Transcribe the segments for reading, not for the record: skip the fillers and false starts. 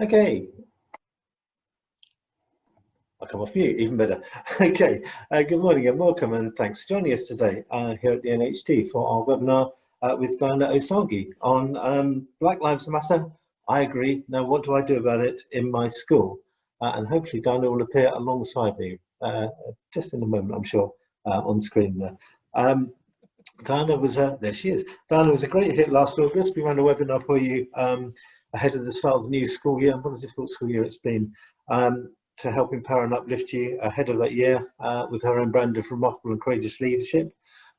Okay, I'll come off mute, even better. Okay, good morning and welcome, and thanks for joining us today here at the NHT for our webinar with Diana Osagie on Black Lives Matter. I agree. Now, what do I do about it in my school? And hopefully Diana will appear alongside me just in a moment, I'm sure, on the screen there. Diana was, there she is. Diana was a great hit last August. We ran a webinar for you ahead of the start of the new school year. What a difficult school year it's been, to help empower and uplift you ahead of that year with her own brand of remarkable and courageous leadership.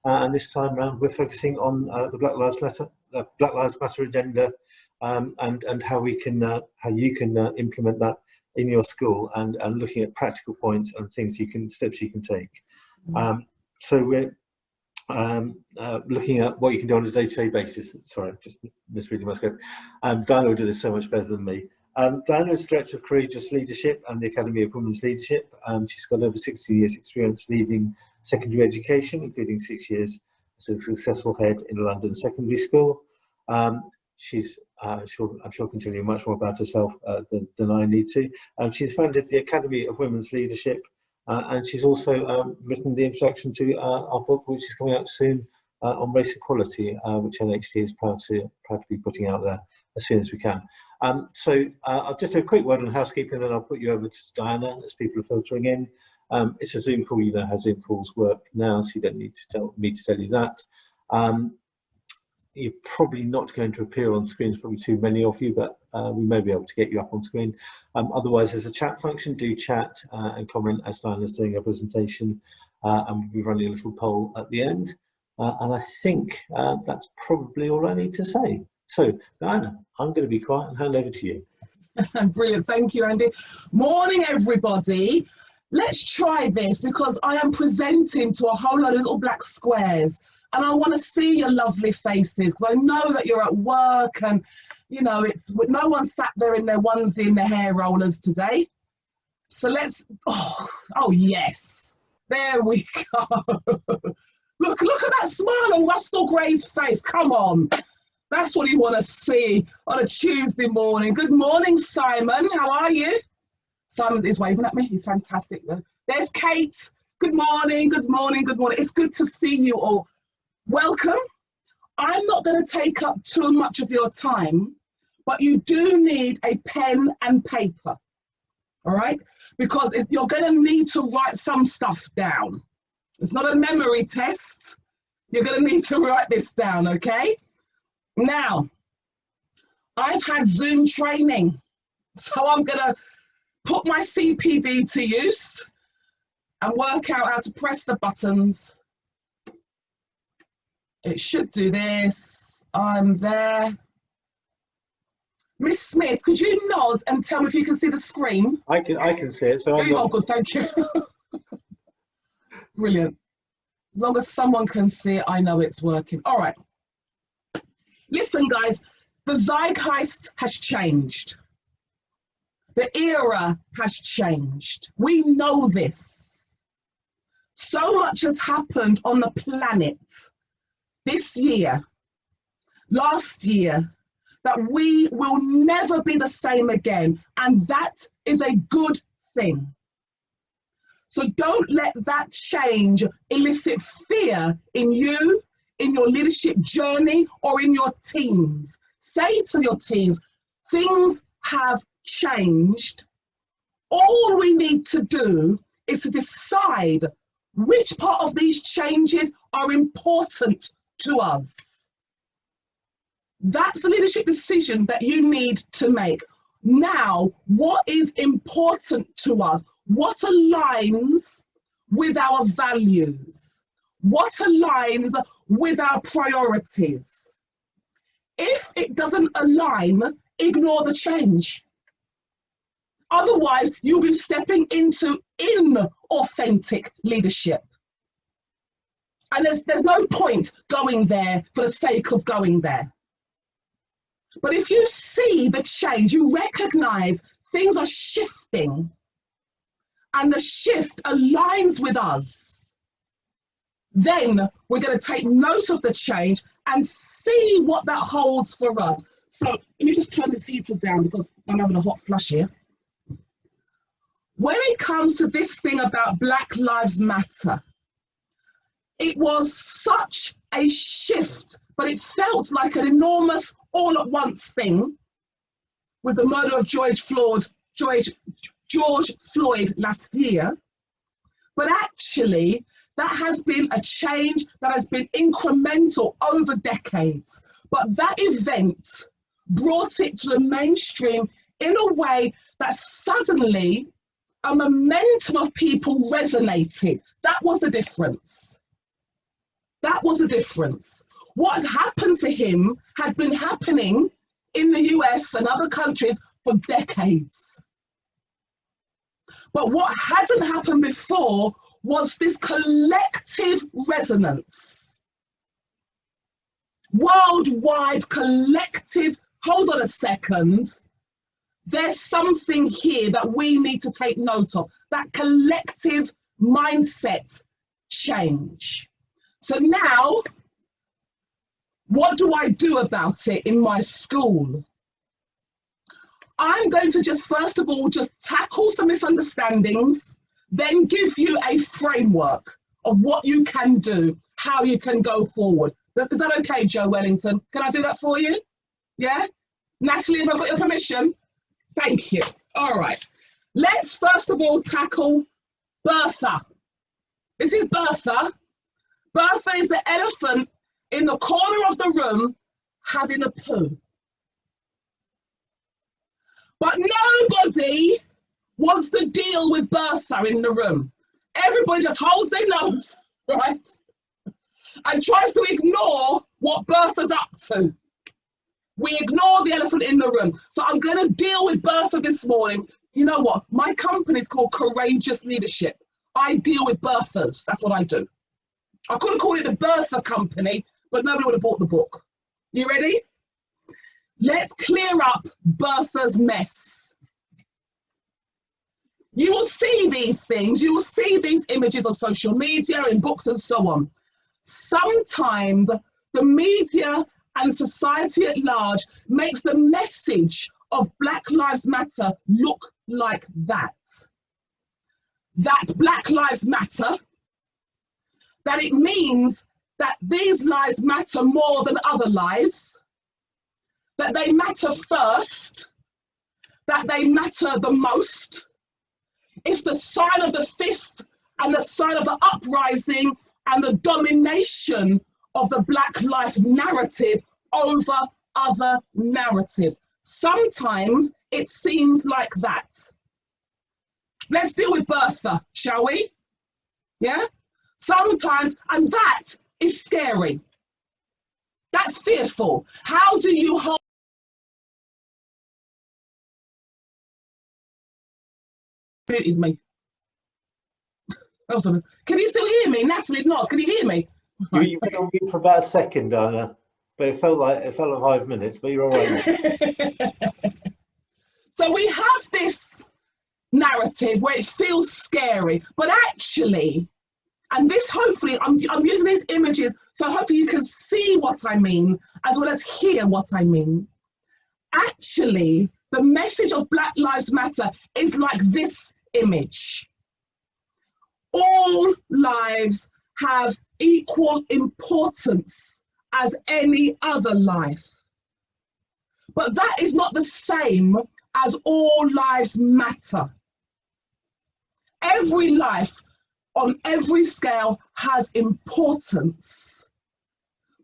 And this time round, we're focusing on the Black Lives Matter agenda, and how we can, how you can implement that in your school, and looking at practical points and things steps you can take. So we're looking at what you can do on a day-to-day basis. Sorry, just misreading my script. Diana will do this so much better than me. Diana is Director of Courageous Leadership and the Academy of Women's Leadership. She's got over 16 years experience leading secondary education, including 6 years as a successful head in a London secondary school. She's, I'm sure can tell you much more about herself than I need to. She's founded the Academy of Women's Leadership, and she's also written the introduction to our book, which is coming out soon, on race equality, which NHT is proud to be putting out there as soon as we can. So I'll just do a quick word on housekeeping, then I'll put you over to Diana as people are filtering in. It's a Zoom call. You know how Zoom calls work now, so you don't need to tell me to tell you that. You're probably not going to appear on screens, probably too many of you, but we may be able to get you up on screen. Otherwise, there's a chat function. Do chat and comment as Diana's doing her presentation, and we'll be running a little poll at the end. And I think that's probably all I need to say. So, Diana, I'm going to be quiet and hand over to you. Brilliant. Thank you, Andy. Morning, everybody. Let's try this, because I am presenting to a whole lot of little black squares, and I want to see your lovely faces, because I know that you're at work, and you know, it's no one sat there in their onesie and their hair rollers today. So let's, oh yes, there we go. Look at that smile on Russell Gray's face. Come on. That's what you want to see on a Tuesday morning. Good morning, Simon. How are you? Simon is waving at me. He's fantastic. There's Kate. Good morning, good morning, good morning. It's good to see you all. Welcome. I'm not going to take up too much of your time, but you do need a pen and paper, all right? Because if you're going to need to write some stuff down. It's not a memory test. You're going to need to write this down, okay? Now, I've had Zoom training, so I'm going to put my CPD to use and work out how to press the buttons. It should do this. I'm there. Miss Smith, could you nod and tell me if you can see the screen? I can see it. So I'm not... good, thank you. Brilliant. As long as someone can see it, I know it's working. All right. Listen, guys, the zeitgeist has changed. The era has changed. We know this. So much has happened on the planet this year, last year, that we will never be the same again. And that is a good thing. So don't let that change elicit fear in you, in your leadership journey, or in your teams. Say to your teams, things have changed. All we need to do is to decide which part of these changes are important to us. That's the leadership decision that you need to make. Now, what is important to us? What aligns with our values? What aligns with our priorities? If it doesn't align, ignore the change. Otherwise, you'll be stepping into inauthentic leadership. And there's no point going there for the sake of going there. But if you see the change, you recognize things are shifting, and the shift aligns with us, then We're going to take note of the change and see what that holds for us. So let me just turn this heater down because I'm having a hot flush here. When it comes to this thing about Black Lives Matter, it was such a shift, but it felt like an enormous all-at-once thing with the murder of George Floyd last year. But actually, that has been a change that has been incremental over decades. But that event brought it to the mainstream in a way that suddenly a momentum of people resonated. That was the difference. That was the difference. What happened to him had been happening in the US and other countries for decades. But what hadn't happened before was this collective resonance. Worldwide collective, hold on a second, there's something here that we need to take note of, that collective mindset change. So now, what do I do about it in my school? I'm going to just, first of all, just tackle some misunderstandings, then give you a framework of what you can do, how you can go forward. Is that okay, Joe Wellington? Can I do that for you? Yeah? Natalie, have I got your permission? Thank you. All right. Let's first of all tackle Bertha. This is Bertha. Bertha is the elephant in the corner of the room having a poo. But nobody wants to deal with Bertha in the room. Everybody just holds their nose, right? And tries to ignore what Bertha's up to. We ignore the elephant in the room. So I'm going to deal with Bertha this morning. You know what? My company is called Courageous Leadership. I deal with Berthas. That's what I do. I could have called it the Bertha Company, but nobody would have bought the book. You ready? Let's clear up Bertha's mess. You will see these things. You will see these images on social media, in books and so on. Sometimes the media and society at large makes the message of Black Lives Matter look like that. That Black Lives Matter, that it means that these lives matter more than other lives, that they matter first, that they matter the most. It's the sign of the fist and the sign of the uprising and the domination of the Black life narrative over other narratives. Sometimes it seems like that. Let's deal with Bertha, shall we? Yeah? Sometimes, and that is scary. That's fearful. How do you hold muted me? Hold on. Can you still hear me? Natalie, not. Can you hear me? You went on mute for about a second, Diana, but it felt like 5 minutes. But you're all right. So we have this narrative where it feels scary, but actually, and this hopefully, I'm using these images so hopefully you can see what I mean as well as hear what I mean. Actually, the message of Black Lives Matter is like this image. All lives have equal importance as any other life. But that is not the same as all lives matter. Every life on every scale has importance.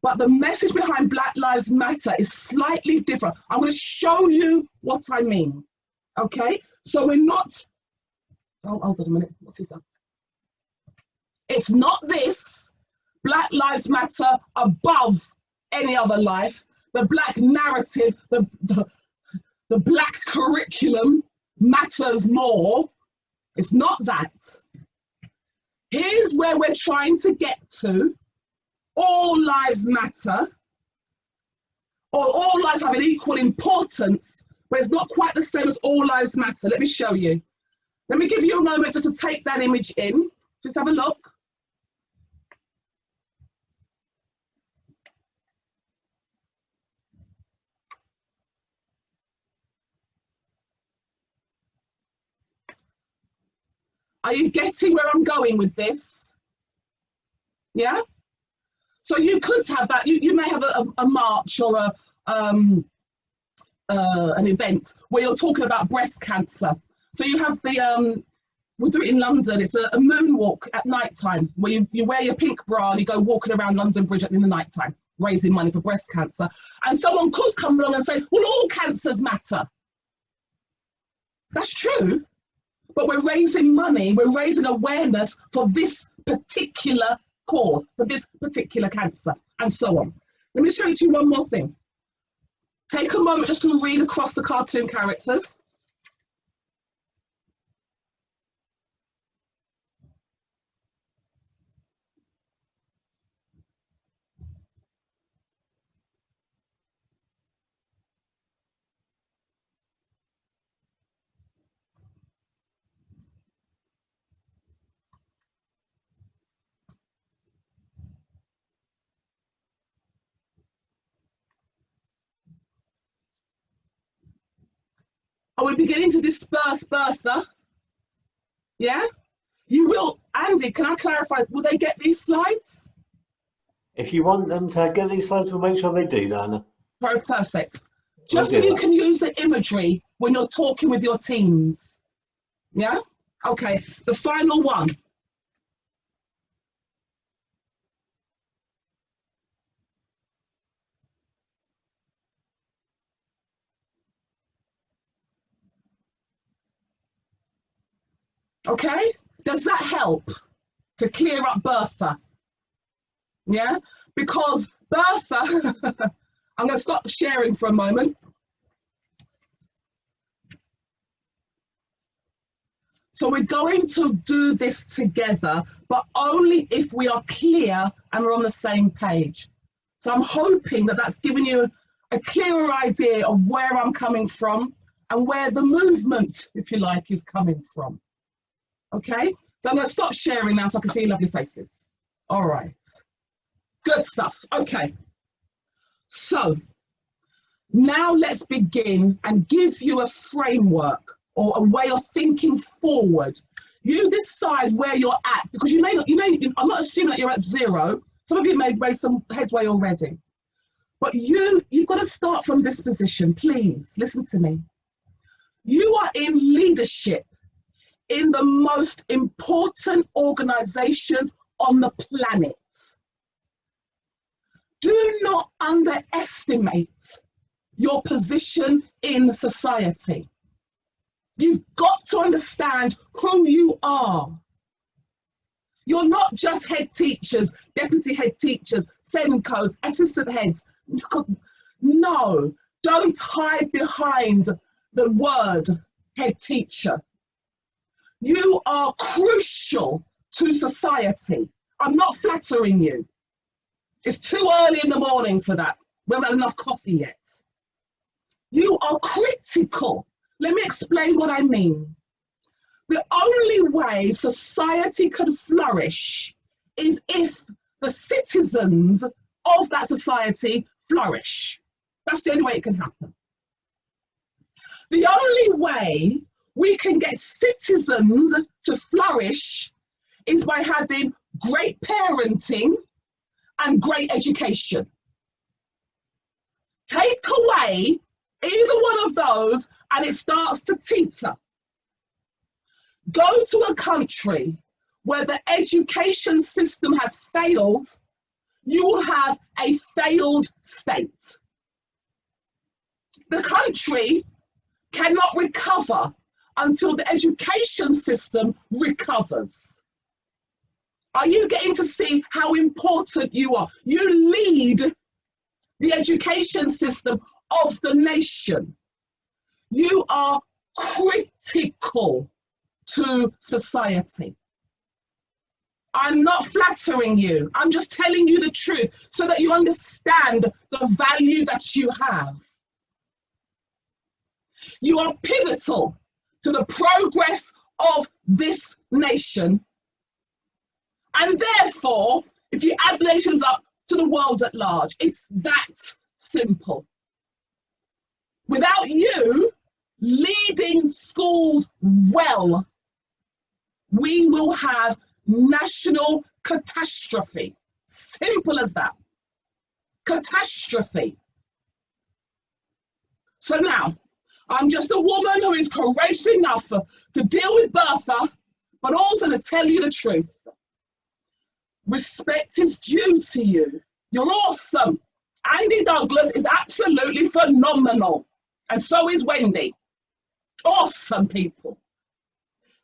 But the message behind Black Lives Matter is slightly different. I'm going to show you what I mean. Okay? So we're not, hold on a minute, what's it done? It's not this, Black Lives Matter above any other life, the Black narrative, the Black curriculum matters more. It's not that. Here's where we're trying to get to. All lives matter, or all lives have an equal importance, but it's not quite the same as all lives matter. Let me show you. Let me give you a moment just to take that image in. Just have a look. Are you getting where I'm going with this? Yeah? So you could have that, you may have a march or an event where you're talking about breast cancer. So you have the, we'll do it in London, it's a moonwalk at night time, where you wear your pink bra and you go walking around London Bridge in the night time, raising money for breast cancer. And someone could come along and say, well, all cancers matter. That's true, but we're raising money, we're raising awareness for this particular cause, for this particular cancer, and so on. Let me show you one more thing. Take a moment just to read across the cartoon characters. Are we beginning to disperse, Bertha? Yeah? You will, Andy, can I clarify, will they get these slides? If you want them to get these slides, we'll make sure they do, Diana. Very perfect. Just so you can use the imagery when you're talking with your teams. Yeah? Okay, the final one. Okay, does that help to clear up Bertha? Yeah, because Bertha, I'm going to stop sharing for a moment. So we're going to do this together, but only if we are clear and we're on the same page. So I'm hoping that that's given you a clearer idea of where I'm coming from and where the movement, if you like, is coming from. Okay, so I'm going to stop sharing now so I can see your lovely faces. All right, good stuff. Okay, so now let's begin and give you a framework or a way of thinking forward. You decide where you're at, because I'm not assuming that you're at zero. Some of you may have made some headway already, but you've got to start from this position. Please listen to me. You are in leadership in the most important organizations on the planet. Do not underestimate your position in society. You've got to understand who you are. You're not just head teachers, deputy head teachers, SENCOs, assistant heads. No, don't hide behind the word head teacher. You are crucial to society. I'm not flattering you. It's too early in the morning for that. We haven't had enough coffee yet. You are critical. Let me explain what I mean. The only way society can flourish is if the citizens of that society flourish. That's the only way it can happen. The only way we can get citizens to flourish is by having great parenting and great education. Take away either one of those and it starts to teeter. Go to a country where the education system has failed, you will have a failed state. The country cannot recover until the education system recovers. Are you getting to see how important you are? You lead the education system of the nation. You are critical to society. I'm not flattering you. I'm just telling you the truth so that you understand the value that you have. You are pivotal to the progress of this nation. And therefore, if you add nations up to the world at large, it's that simple. Without you leading schools well, we will have national catastrophe. Simple as that. Catastrophe. So now, I'm just a woman who is courageous enough to deal with Bertha, but also to tell you the truth. Respect is due to you. You're awesome. Andy Douglas is absolutely phenomenal. And so is Wendy. Awesome people.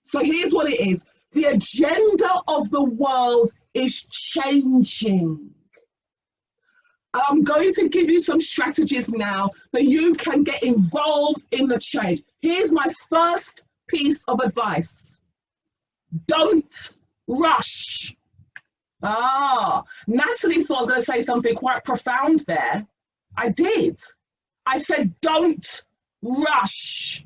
So here's what it is. The agenda of the world is changing. I'm going to give you some strategies now that you can get involved in the change. Here's my first piece of advice. Don't rush. Natalie thought I was going to say something quite profound there. I did. I said, don't rush.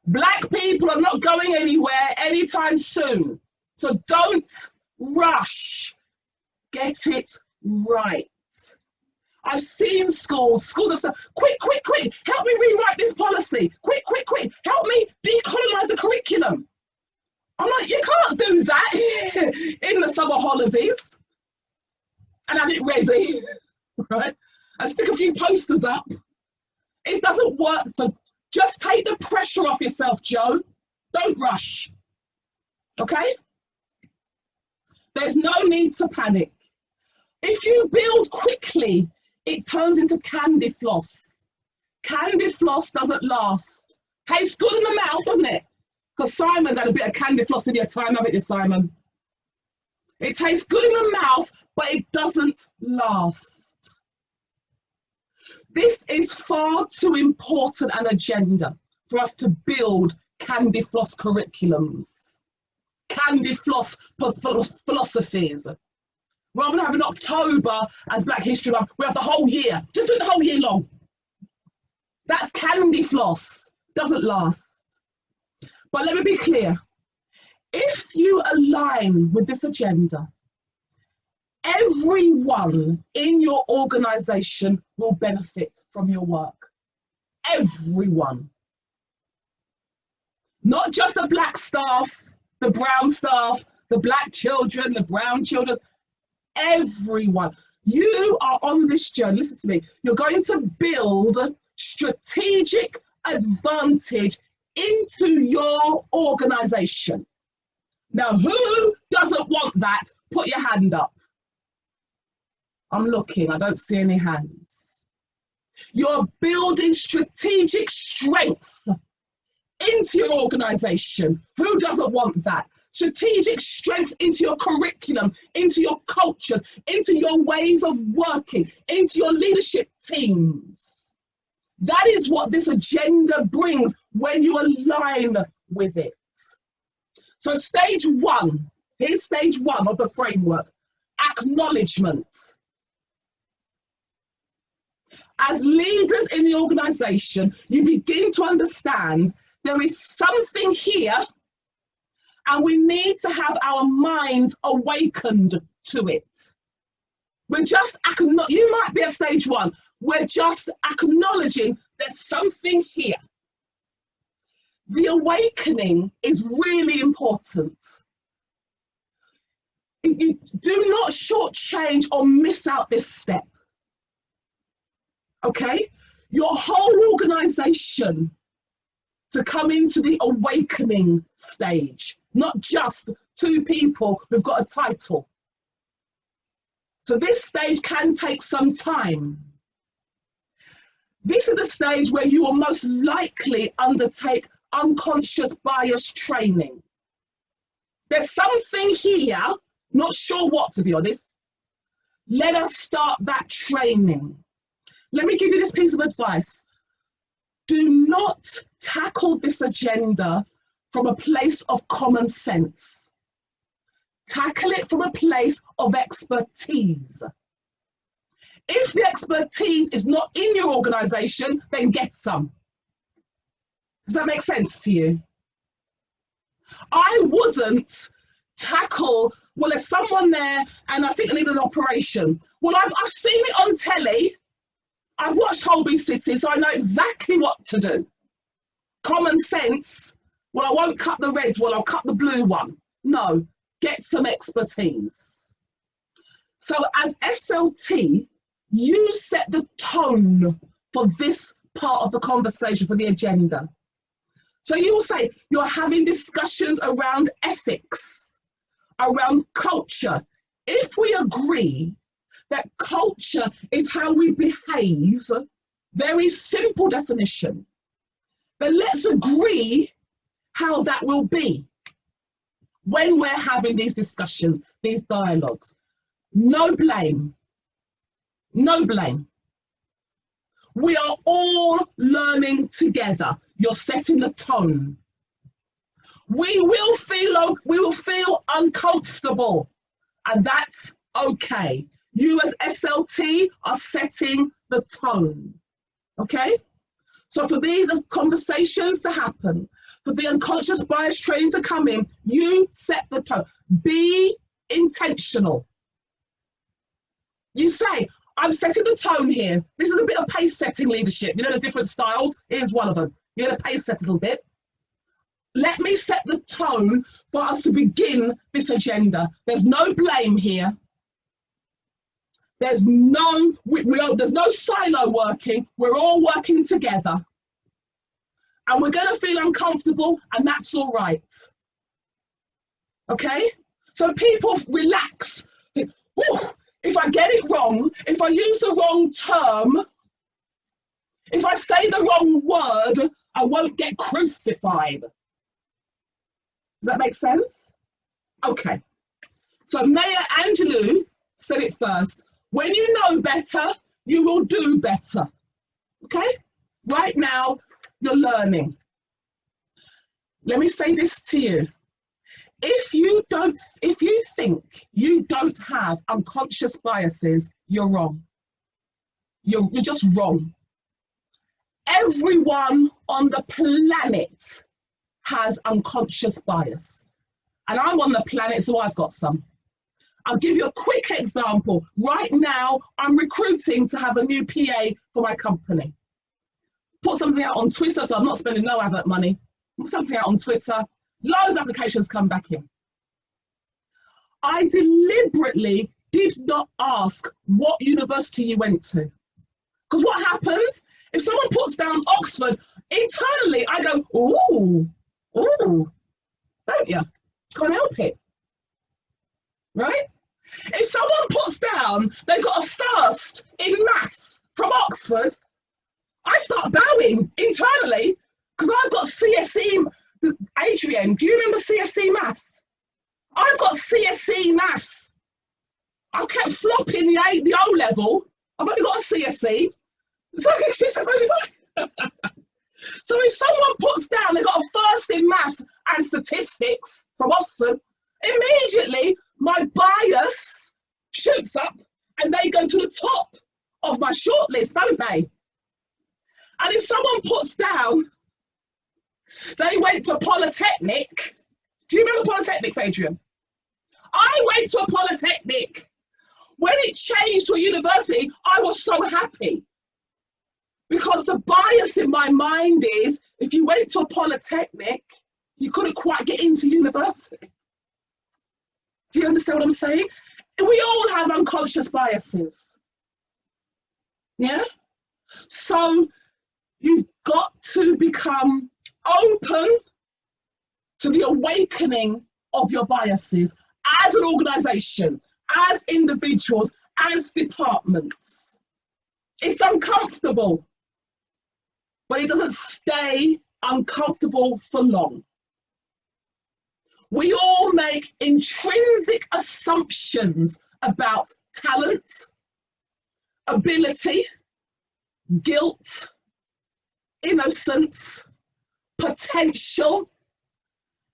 Black people are not going anywhere anytime soon. So don't rush. Get it right. I've seen schools have said, quick, help me rewrite this policy. Quick, help me decolonize the curriculum. I'm like, you can't do that in the summer holidays and have it ready, right? And stick a few posters up. It doesn't work. So just take the pressure off yourself, Joe. Don't rush, okay? There's no need to panic. If you build quickly, it turns into candy floss. Candy floss doesn't last. Tastes good in the mouth, doesn't it? Because Simon's had a bit of candy floss in your time, haven't you, Simon? It tastes good in the mouth, but it doesn't last. This is far too important an agenda for us to build candy floss curriculums, candy floss philosophies. Rather than having October as Black History Month, we have the whole year. Just do it the whole year long. That's candy floss. Doesn't last. But let me be clear. If you align with this agenda, everyone in your organization will benefit from your work. Everyone. Not just the Black staff, the brown staff, the Black children, the brown children. Everyone. You are on this journey. Listen to me. You're going to build strategic advantage into your organization. Now, who doesn't want that? Put your hand up. I'm looking. I don't see any hands. You're building strategic strength into your organization. Who doesn't want that? Strategic strength into your curriculum, into your cultures, into your ways of working, into your leadership teams. That is what this agenda brings when you align with it. So stage one, here's stage one of the framework, acknowledgement. As leaders in the organization, you begin to understand there is something here and we need to have our minds awakened to it. We're just, you might be at stage one, we're just acknowledging there's something here. The awakening is really important. You do not shortchange or miss out this step. Okay? Your whole organization to come into the awakening stage, not just two people who've got a title. So this stage can take some time. This is the stage where you will most likely undertake unconscious bias training. There's something here, not sure what, to be honest. Let us start that training. Let me give you this piece of advice. Do not tackle this agenda from a place of common sense. Tackle it from a place of expertise. If the expertise is not in your organization, then get some. Does that make sense to you? I wouldn't tackle, well, there's someone there and I think they need an operation. Well, I've seen it on telly. I've watched Holby City, so I know exactly what to do. Common sense Well, I won't cut the red one, I'll cut the blue one. No, get some expertise. So as SLT, you set the tone for this part of the conversation, for the agenda. So you will say, you're having discussions around ethics, around culture. If we agree that culture is how we behave, very simple definition, then let's agree how that will be when we're having these discussions, these dialogues. No blame, no blame. We are all learning together. You're setting the tone. We will feel uncomfortable, and that's okay. You as SLT are setting the tone, okay? So for these conversations to happen, for the unconscious bias training to come in, you set the tone. Be intentional. You say, I'm setting the tone here. This is a bit of pace setting leadership. You know, there's different styles. Here's one of them. You're going to pace set a little bit. Let me set the tone for us to begin this agenda. There's no blame here. There's no silo working. We're all working together. And we're going to feel uncomfortable, and that's all right. Okay? So people relax. Ooh, if I get it wrong, if I use the wrong term, if I say the wrong word, I won't get crucified. Does that make sense? Okay. So Maya Angelou said it first. When you know better, you will do better. Okay? Right now, you're learning. Let me say this to you. If you think you don't have unconscious biases, you're wrong. You're just wrong. Everyone on the planet has unconscious bias. And I'm on the planet, so I've got some. I'll give you a quick example. Right now, I'm recruiting to have a new PA for my company. Put something out on Twitter, so I'm not spending no advert money. Put something out on Twitter. Loads of applications come back in. I deliberately did not ask what university you went to. Because what happens, if someone puts down Oxford, internally I go, ooh, don't you? Can't help it. Right? If someone puts down they got a first in maths from Oxford, I start bowing internally because I've got CSE. Adrian, do you remember CSE maths? I've got CSE maths. I kept flopping the O level. I've only got a CSE. So she says, so if someone puts down they got a first in maths and statistics from Oxford, immediately my bias shoots up and they go to the top of my shortlist, don't they? And if someone puts down they went to Polytechnic, do you remember Polytechnics, Adrian? I went to a Polytechnic. When it changed to a university, I was so happy. Because the bias in my mind is, if you went to a Polytechnic, you couldn't quite get into university. Do you understand what I'm saying? We all have unconscious biases. Yeah? So you've got to become open to the awakening of your biases as an organization, as individuals, as departments. It's uncomfortable, but it doesn't stay uncomfortable for long. We all make intrinsic assumptions about talent, ability, guilt, innocence, potential,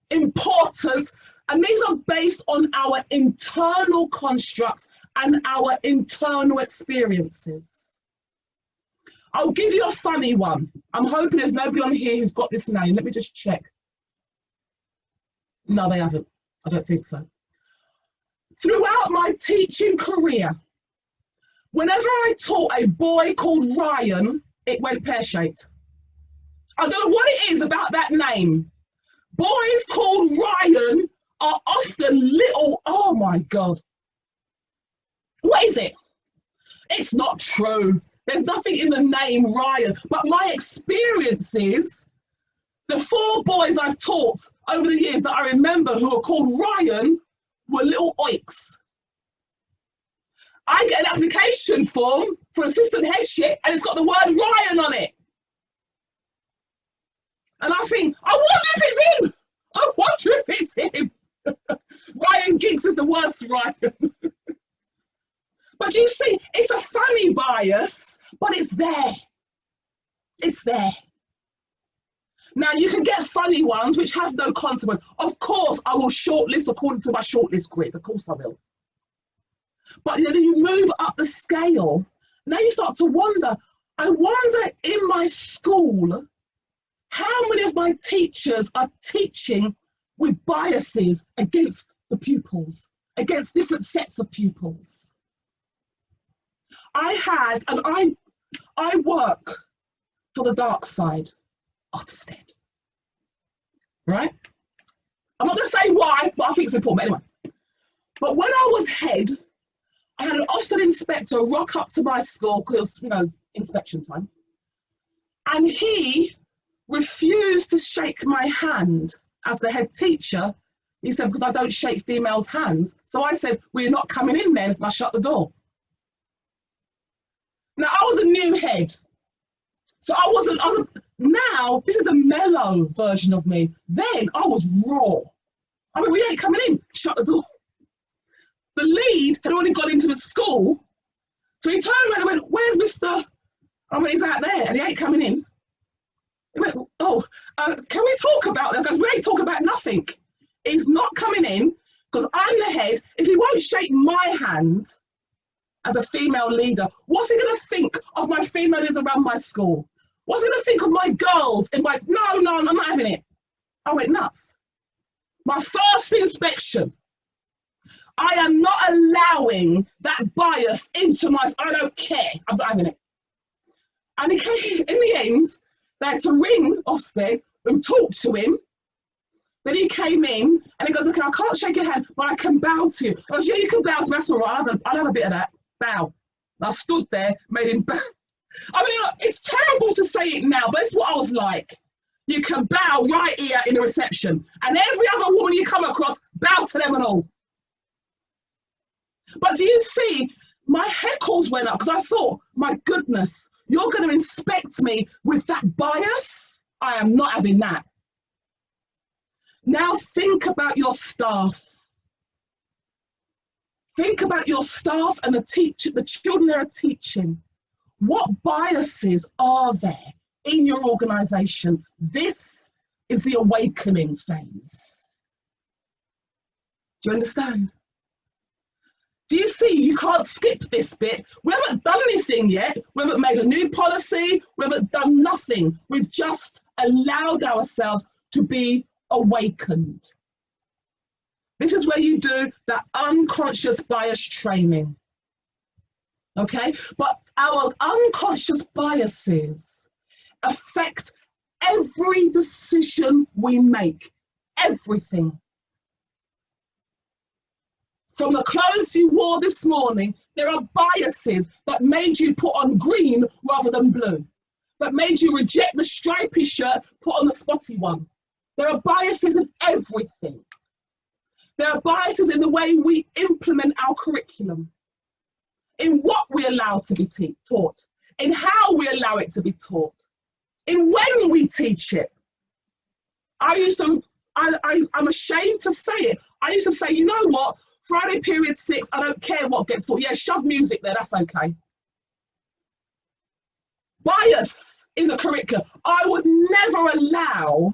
importance, and these are based on our internal constructs and our internal experiences. I'll give you a funny one. I'm hoping there's nobody on here who's got this name. Let me just check. No, they haven't. I don't think so. Throughout my teaching career, whenever I taught a boy called Ryan, it went pear-shaped. I don't know what it is about that name, Boys called Ryan are often little, oh my God. What is it? It's not true. There's nothing in the name Ryan, but my experience is the 4 boys I've taught over the years that I remember who are called Ryan were little oiks. I get an application form for assistant headship and it's got the word Ryan on it. And I think, I wonder if it's him. I wonder if it's him. Ryan Giggs is the worst Ryan. But you see, it's a funny bias, but it's there. It's there. Now, you can get funny ones which have no consequence. Of course, I will shortlist according to my shortlist grid. Of course I will. But then you move up the scale. Now you start to wonder, I wonder in my school, how many of my teachers are teaching with biases against the pupils, against different sets of pupils? I had, and I work for the dark side. Ofsted, right? I'm not going to say why, but I think it's important. But anyway, but when I was head, I had an Ofsted inspector rock up to my school because it was, you know, inspection time, and he refused to shake my hand as the head teacher. He said, because I don't shake females' hands. So I said, well, you're not coming in then, and I shut the door. Now, I was a new head. So now, this is the mellow version of me. Then I was raw. I mean, we ain't coming in, shut the door. The lead had already gone into the school. So he turned around and went, where's Mr. I mean, he's out there and he ain't coming in. He went, oh, can we talk about that? Because we ain't talking about nothing. He's not coming in because I'm the head. If he won't shake my hand as a female leader, what's he going to think of my female leaders around my school? What's he going to think of my girls? And my, no, I'm not having it. I went nuts. My first inspection, I am not allowing that bias into my, I don't care, I'm not having it. And he came, in the end, they had to ring Ofsted and talk to him. Then he came in and he goes, okay, I can't shake your hand, but I can bow to you. I goes, yeah, you can bow to me, that's all right, I'll have a bit of that, bow. And I stood there, made him bow. I mean, it's terrible to say it now, but it's what I was like. You can bow right here in the reception, and every other woman you come across, bow to them and all. But do you see, my heckles went up because I thought, my goodness, you're going to inspect me with that bias? I am not having that. Now think about your staff. Think about your staff and the children they are teaching. What biases are there in your organisation? This is the awakening phase. Do you understand? Do you see, you can't skip this bit. We haven't done anything yet. We haven't made a new policy. We haven't done nothing. We've just allowed ourselves to be awakened. This is where you do that unconscious bias training. Okay, but our unconscious biases affect every decision we make, everything. From the clothes you wore this morning, there are biases that made you put on green rather than blue, that made you reject the stripy shirt, put on the spotty one. There are biases in everything. There are biases in the way we implement our curriculum, in what we allow to be taught, in how we allow it to be taught, in when we teach it. I'm ashamed to say it. I used to say, you know what, Friday period 6, I don't care what gets taught. Yeah, shove music there, that's okay. Bias in the curriculum. I would never allow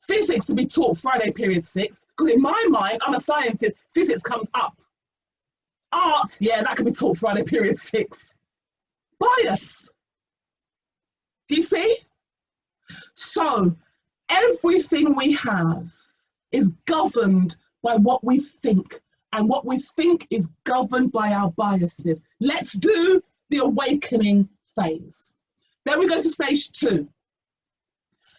physics to be taught Friday period 6, because in my mind, I'm a scientist, physics comes up. Art, yeah, that can be taught Friday period 6. Bias. Do you see? So everything we have is governed by what we think, and what we think is governed by our biases. Let's do the awakening phase. Then we go to stage 2.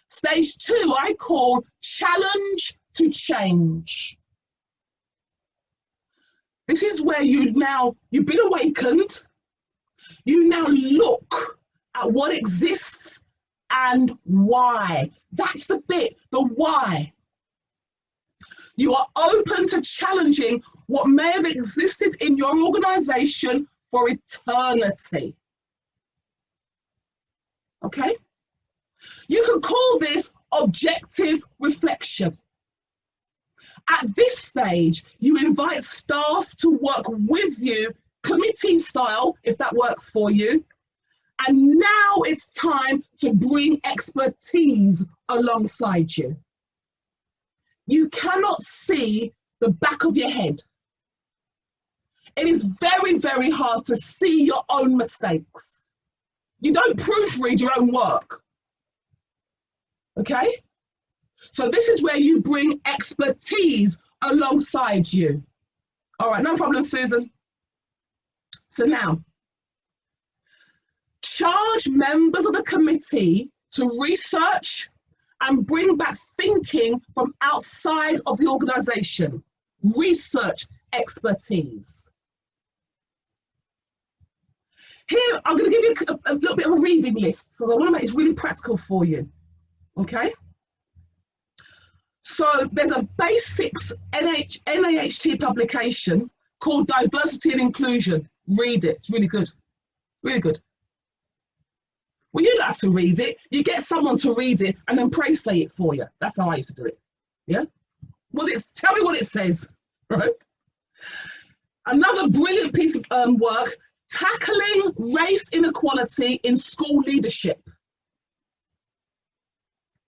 Stage 2, I call challenge to change. This is where you've been awakened. You now look at what exists and why. That's the bit, the why. You are open to challenging what may have existed in your organization for eternity. Okay? You can call this objective reflection. At this stage, you invite staff to work with you, committee style, if that works for you. And now it's time to bring expertise alongside you. You cannot see the back of your head. It is very, very hard to see your own mistakes. You don't proofread your own work. Okay? So this is where you bring expertise alongside you. All right, no problem, Susan. So now, charge members of the committee to research and bring back thinking from outside of the organisation. Research expertise. Here, I'm going to give you a little bit of a reading list, so I want to make this really practical for you. Okay? So there's a basics NAHT publication called Diversity and Inclusion. Read it, it's really good, really good. Well, you don't have to read it. You get someone to read it and then pray say it for you. That's how I used to do it. Yeah? Well, tell me what it says, right? Another brilliant piece of work, Tackling Race Inequality in School Leadership.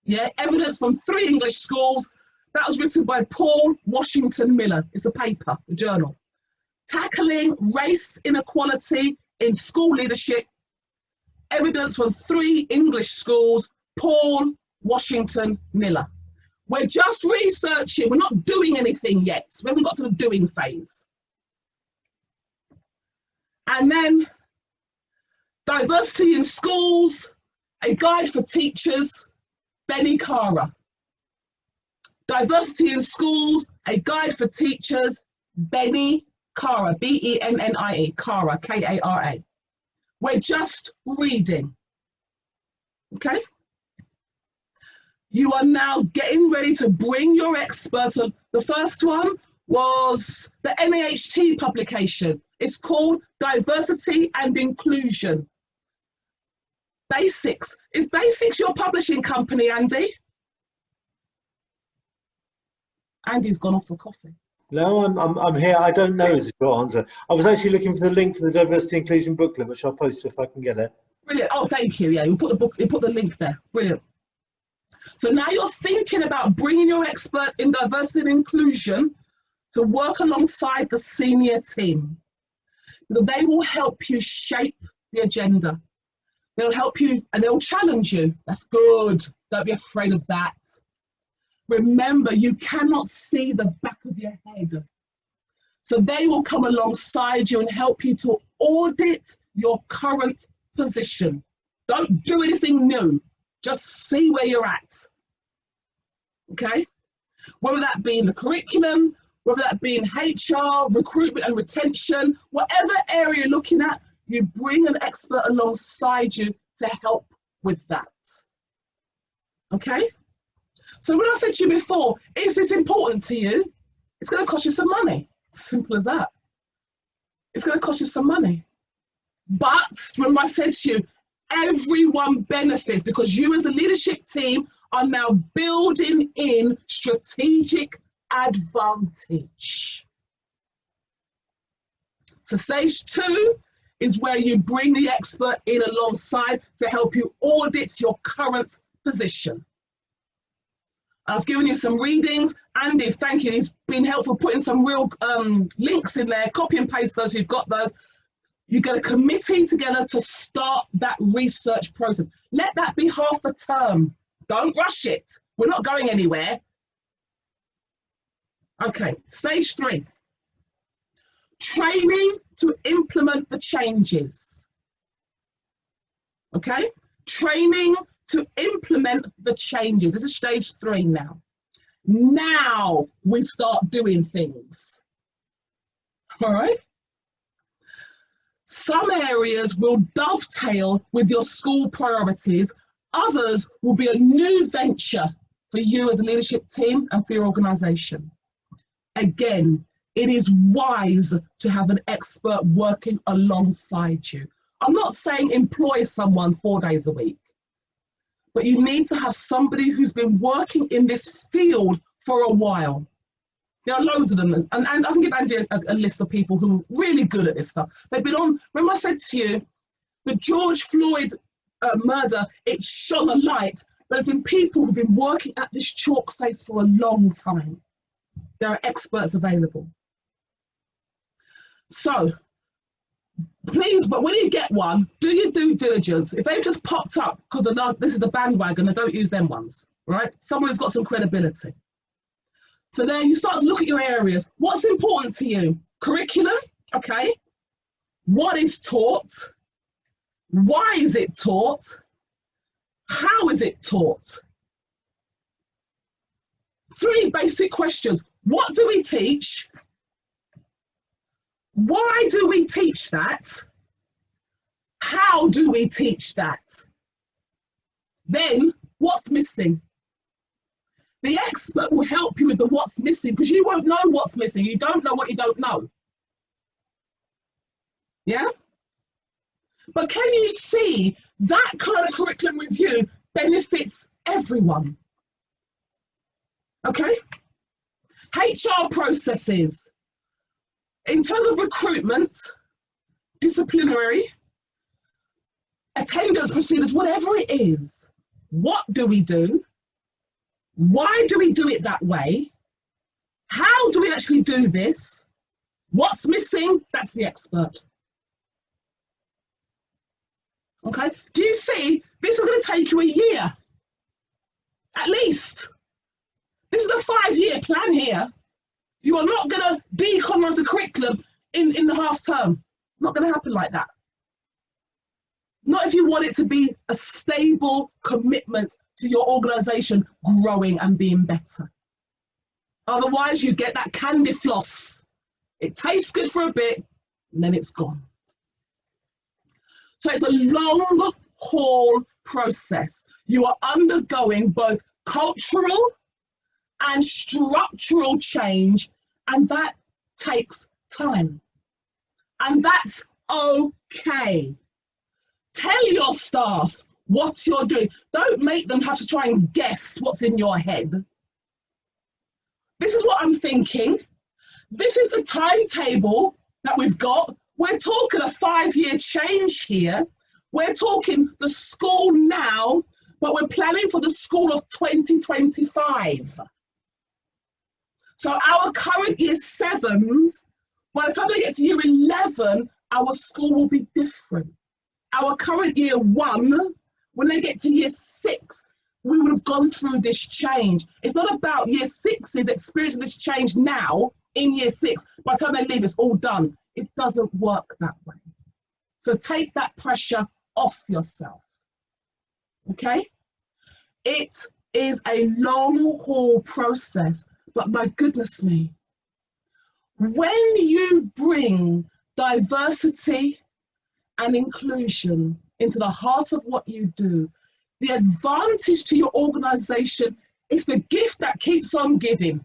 Yeah, evidence from 3 English schools. That was written by Paul Washington Miller. It's a paper, a journal. Tackling Race Inequality in School Leadership. Evidence from 3 English schools, Paul Washington Miller. We're just researching, we're not doing anything yet. We haven't got to the doing phase. And then Diversity in Schools, a Guide for Teachers, Benny Cara. Diversity in Schools, a Guide for Teachers, Benny Cara, B-E-N-N-I-E, Cara, K-A-R-A. We're just reading, okay? You are now getting ready to bring your expert. The first one was the NAHT publication. It's called Diversity and Inclusion. Basics. Is Basics your publishing company, Andy? Andy's gone off for coffee. No, I'm here. I don't know is the short answer. I was actually looking for the link for the Diversity Inclusion booklet, which I'll post if I can get it. Brilliant. Oh, thank you. Yeah, you put the link there. Brilliant. So now you're thinking about bringing your expert in diversity and inclusion to work alongside the senior team. They will help you shape the agenda. They'll help you and they'll challenge you. That's good. Don't be afraid of that. Remember, you cannot see the back of your head. So they will come alongside you and help you to audit your current position. Don't do anything new. Just see where you're at. Okay? Whether that be in the curriculum, whether that be in HR, recruitment and retention, whatever area you're looking at, you bring an expert alongside you to help with that. Okay? So when I said to you before, is this important to you? It's going to cost you some money. Simple as that. It's going to cost you some money. But remember I said to you, everyone benefits because you as a leadership team are now building in strategic advantage. So stage 2 is where you bring the expert in alongside to help you audit your current position. I've given you some readings. Andy, thank you. He's been helpful putting some real links in there. Copy and paste those who've got those. You get a committee together to start that research process. Let that be half a term. Don't rush it. We're not going anywhere. Okay, stage 3. Training to implement the changes. Okay, training to implement the changes. This is stage 3 now. Now we start doing things. All right? Some areas will dovetail with your school priorities. Others will be a new venture for you as a leadership team and for your organisation. Again, it is wise to have an expert working alongside you. I'm not saying employ someone 4 days a week, but you need to have somebody who's been working in this field for a while. There are loads of them, and I can give Andy a list of people who are really good at this stuff. They've been on, remember I said to you, the George Floyd murder, it shone a light, but there's been people who've been working at this chalk face for a long time. There are experts available. So, please, but when you get one, do your due diligence. If they've just popped up because this is the bandwagon, then don't use them ones, right? Someone who's got some credibility. So then you start to look at your areas. What's important to you? Curriculum, okay. What is taught? Why is it taught? How is it taught? 3 basic questions. What do we teach? Why do we teach that? How do we teach that? Then, what's missing? The expert will help you with the what's missing, because you won't know what's missing. You don't know what you don't know. Yeah? But can you see that kind of curriculum review benefits everyone? Okay? HR processes. In terms of recruitment, disciplinary, attendance procedures, whatever it is, what do we do? Why do we do it that way? How do we actually do this? What's missing? That's the expert. Okay, do you see? This is going to take you a year, at least. This is a 5-year plan here. You are not going to decolonize the curriculum in the half term. Not going to happen like that. Not if you want it to be a stable commitment to your organisation growing and being better. Otherwise, you get that candy floss. It tastes good for a bit, and then it's gone. So it's a long haul process. You are undergoing both cultural and structural change, and that takes time. And that's okay. Tell your staff what you're doing. Don't make them have to try and guess what's in your head. This is what I'm thinking. This is the timetable that we've got. We're talking a 5-year change here. We're talking the school now, but we're planning for the school of 2025. So our current year 7s, by the time they get to year 11, our school will be different. Our current year 1, when they get to year 6, we would have gone through this change. It's not about year 6's experiencing this change now in year 6. By the time they leave, it's all done. It doesn't work that way. So take that pressure off yourself. Okay? It is a long haul process, but my goodness me, when you bring diversity and inclusion into the heart of what you do, the advantage to your organisation is the gift that keeps on giving.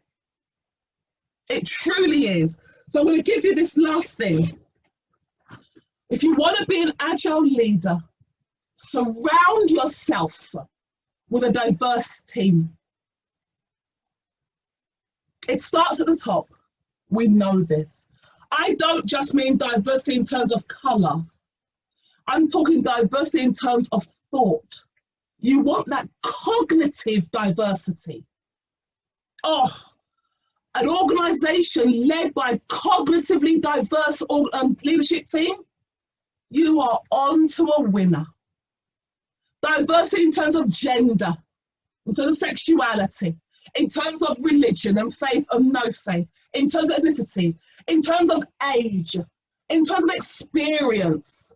It truly is. So I'm going to give you this last thing. If you want to be an agile leader, surround yourself with a diverse team. It starts at the top. We know this. I don't just mean diversity in terms of colour. I'm talking diversity in terms of thought. You want that cognitive diversity. Oh, an organisation led by a cognitively diverse leadership team, you are on to a winner. Diversity in terms of gender, in terms of sexuality, in terms of religion and faith and no faith, in terms of ethnicity, in terms of age, in terms of experience.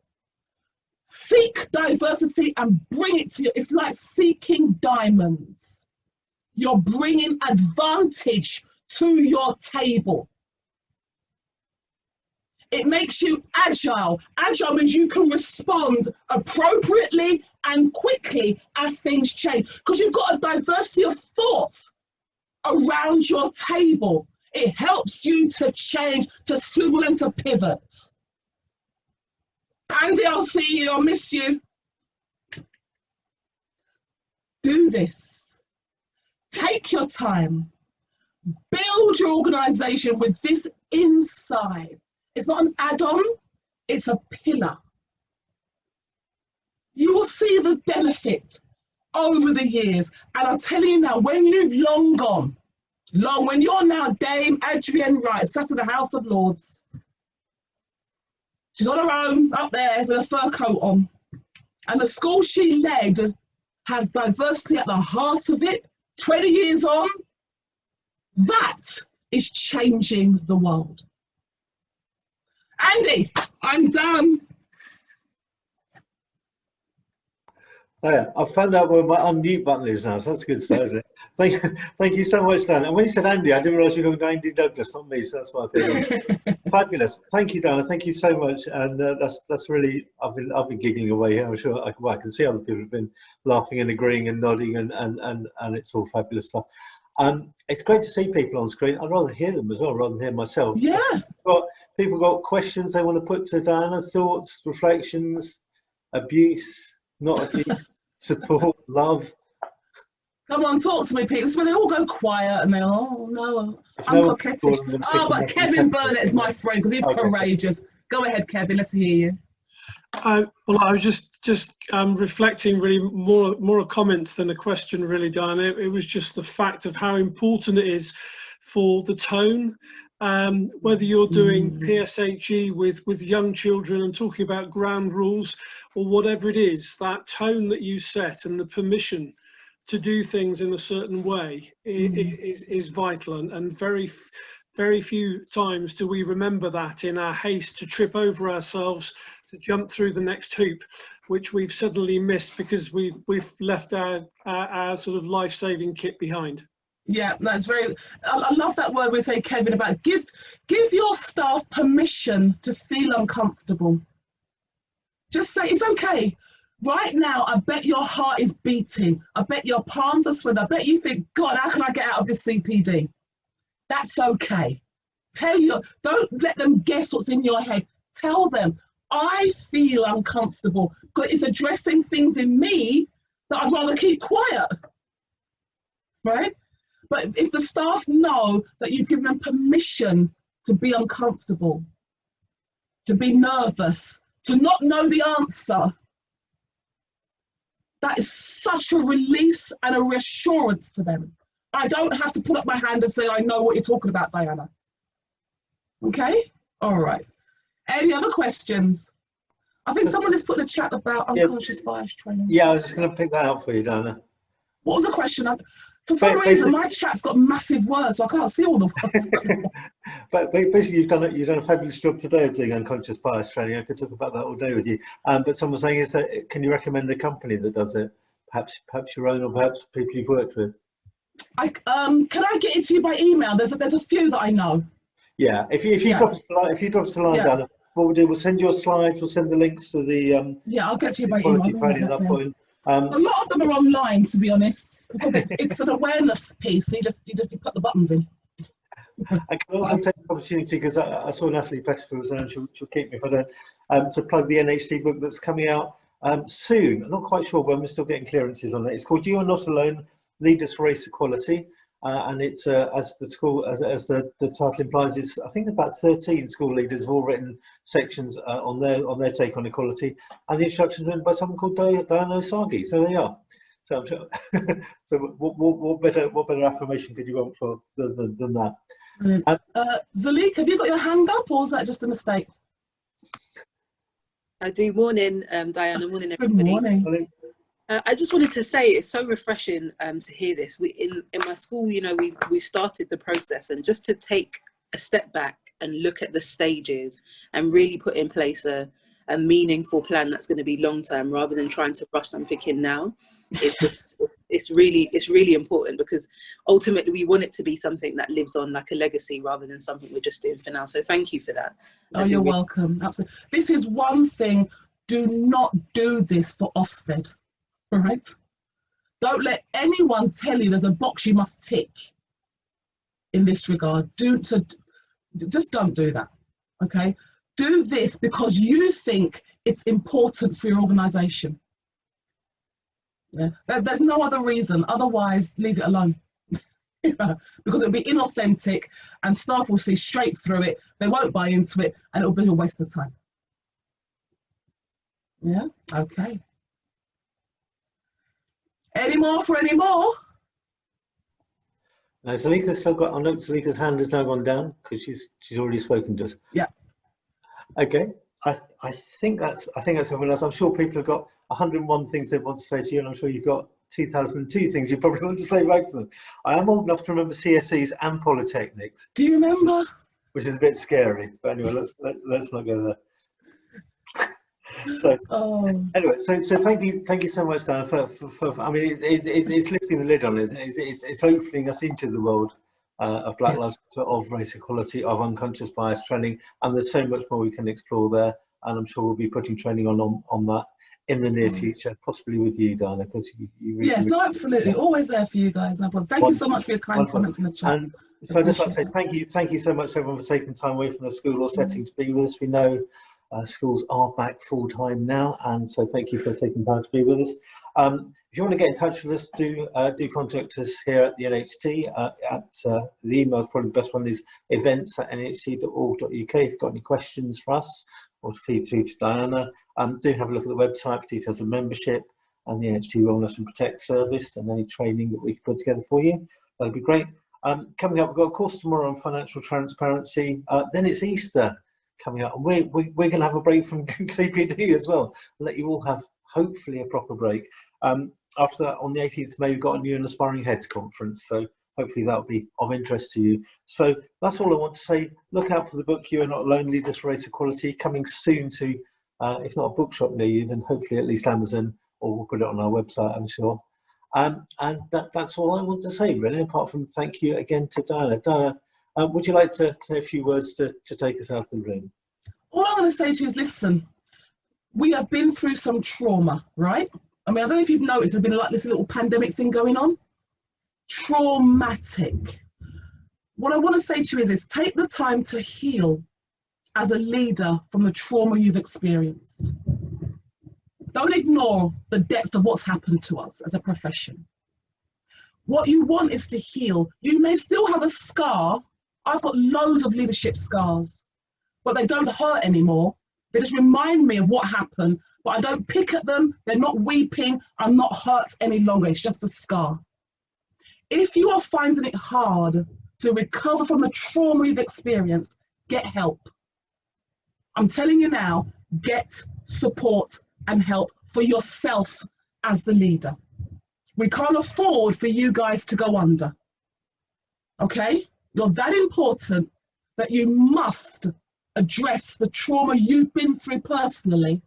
seek diversity and bring it to you. It's like seeking diamonds. You're bringing advantage to your table. It makes you agile. Agile means you can respond appropriately and quickly as things change, because you've got a diversity of thought around your table. It helps you to change, to swivel and to pivot. Andy, I'll see you. I'll miss you. Do this. Take your time. Build your organization with this inside. It's not an add-on, it's a pillar. You will see the benefit over the years. And I'll tell you now, when you've long gone, when you're now Dame Adrienne Wright, sat in the House of Lords, she's on her own up there with a fur coat on, and the school she led has diversity at the heart of it. 20 years on, that is changing the world. Andy, I'm done. Yeah, I've found out where my unmute button is now, so that's a good start, isn't it? Thank you so much, Dan. And when you said Andy, I didn't realise you were going to Andy Douglas, not me, so that's why I feel fabulous. Thank you, Diana. Thank you so much, and that's really, I've been giggling away here. I'm sure I can see other people have been laughing and agreeing and nodding, and it's all fabulous stuff. It's great to see people on screen. I'd rather hear them as well, rather than hear myself. Yeah. People got questions they want to put to Diana, thoughts, reflections, abuse, not abuse, support, love. Come on, talk to me, people. It's when they all go quiet and they're, oh no, I'm coquettish. Oh, but Kevin Burnett is my friend because he's courageous. Go ahead, Kevin. Let's hear you. Well, I was just reflecting, really more a comment than a question, really, Diana. It was just the fact of how important it is for the tone, whether you're doing PSHE with young children and talking about ground rules or whatever it is, that tone that you set and the permission to do things in a certain way is vital, and very few times do we remember that in our haste to trip over ourselves to jump through the next hoop, which we've suddenly missed because we've left our sort of life-saving kit behind. Yeah, that's very, I love that word we say, Kevin, about give your staff permission to feel uncomfortable. Just say, it's okay. Right now, I bet your heart is beating. I bet your palms are sweating. I bet you think, God, how can I get out of this CPD? That's okay. Don't let them guess what's in your head. Tell them, I feel uncomfortable because it's addressing things in me that I'd rather keep quiet, right? But if the staff know that you've given them permission to be uncomfortable, to be nervous, to not know the answer, that is such a release and a reassurance to them. I don't have to put up my hand and say, I know what you're talking about, Diana. Okay? All right. Any other questions? I think someone just put in a chat about unconscious bias training. Yeah, I was just going to pick that out for you, Diana. What was the question? For some reason, my chat's got massive words, so I can't see all the words. But basically, you've done a fabulous job today of doing unconscious bias training. I could talk about that all day with you. But someone's saying, can you recommend a company that does it? Perhaps your own, or perhaps people you've worked with. Can I get it to you by email? There's a few that I know. Yeah, if you drop us a line, Diana, what we'll do, we'll send your slides, we'll send the links to the I'll get to you by email. Training at that point. A lot of them are online, to be honest, because it's an awareness piece. So you just put the buttons in. I can also take the opportunity, because I saw Natalie Pettifer was there, and she'll keep me if I don't, to plug the NHT book that's coming out soon. I'm not quite sure when, we're still getting clearances on it. It's called You Are Not Alone, Leaders for Race Equality. And it's as the title implies, it's I think about 13 school leaders have all written sections on their take on equality, and the introduction's written by someone called Diana Osagie. So there you are. So I'm sure. So what better affirmation could you want for than that? Zalik, have you got your hand up, or is that just a mistake? I do. Morning, Diana. Morning, everybody. Good morning. I just wanted to say it's so refreshing to hear this. In my school, we started the process, and just to take a step back and look at the stages and really put in place a a meaningful plan that's going to be long term, rather than trying to rush something in now. It's really important, because ultimately we want it to be something that lives on, like a legacy, rather than something we're just doing for now. So thank you for that. Oh, you're welcome. Absolutely. This is one thing. Do not do this for Ofsted, all right? Don't let anyone tell you there's a box you must tick in this regard. Just don't do that, okay? Do this because you think it's important for your organisation. Yeah, there's no other reason. Otherwise, leave it alone. Because it'll be inauthentic, and staff will see straight through it. They won't buy into it, and it'll be a waste of time. Yeah, okay. Any more for any more? No, Salika's still got. I know Salika's hand has now gone down because she's already spoken to us. Yeah. Okay. I think that's everyone else. I'm sure people have got 101 things they want to say to you, and I'm sure you've got 2002 things you probably want to say back to them. I am old enough to remember CSEs and Polytechnics. Do you remember? Which is a bit scary, but anyway, let's not go there. So anyway, so thank you so much, Diana. For I mean, it's lifting the lid on it. It's opening us into the world of Black Lives, of race equality, of unconscious bias training, and there's so much more we can explore there. And I'm sure we'll be putting training on that in the near future, possibly with you, Diana, because you really, yes, no, absolutely, always there for you guys. No problem. Thank you so much for your kind comments in the chat. And so I'd just like to say thank you so much to everyone for taking time away from the school or setting to be with us. We know schools are back full time now, and so thank you for taking time to be with us. If you want to get in touch with us, do contact us here at the NHT. The email is probably the best one, is events@nht.org.uk. If you've got any questions for us or to feed through to Diana, do have a look at the website for details of membership and the NHT Wellness and Protect service and any training that we can put together for you. That'd be great. Coming up, we've got a course tomorrow on financial transparency. Then it's Easter coming up, and we're going to have a break from CPD as well. I'll let you all have hopefully a proper break. After that, on the 18th of May, we've got a new and aspiring heads conference, so hopefully that'll be of interest to you. So that's all I want to say. Look out for the book You Are Not Alone, Leaders for Race Equality, coming soon to, if not a bookshop near you, then hopefully at least Amazon, or we'll put it on our website, I'm sure. And that's all I want to say, really, apart from thank you again to Diana. Diana, would you like to say a few words to take us out of the room? All I'm going to say to you is, listen, we have been through some trauma, right? I mean, I don't know if you've noticed, there's been like this little pandemic thing going on. Traumatic. What I want to say to you is take the time to heal as a leader from the trauma you've experienced. Don't ignore the depth of what's happened to us as a profession. What you want is to heal. You may still have a scar. I've got loads of leadership scars, but they don't hurt anymore. They just remind me of what happened, but I don't pick at them. They're not weeping. I'm not hurt any longer. It's just a scar. If you are finding it hard to recover from the trauma you've experienced, get help. I'm telling you now, get support and help for yourself as the leader. We can't afford for you guys to go under. Okay? You're that important that you must address the trauma you've been through personally.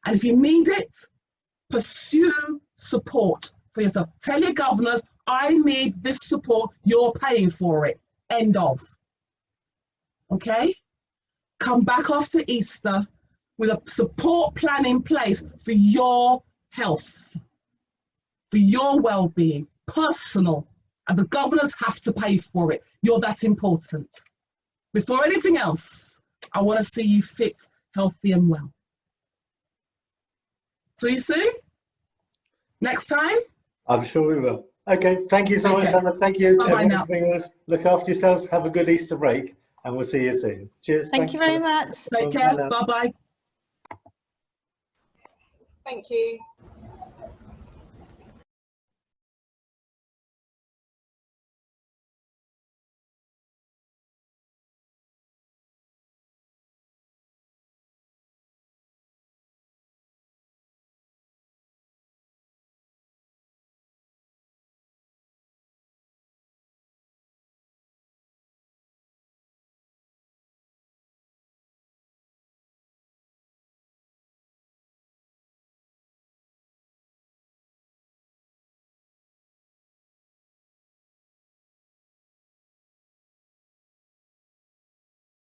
And if you need it, pursue support for yourself. Tell your governors, I need this support, you're paying for it. End of. Okay? Come back after Easter with a support plan in place for your health, for your well-being, personal, and the governors have to pay for it. You're that important. Before anything else, I want to see you fit, healthy, and well. So you soon? Next time? I'm sure we will. Okay, thank you so much, Anna. Thank you. Bye-bye now. Look after yourselves. Have a good Easter break, and we'll see you soon. Cheers. Thank you very much. Take care. Bye-bye. Thank you.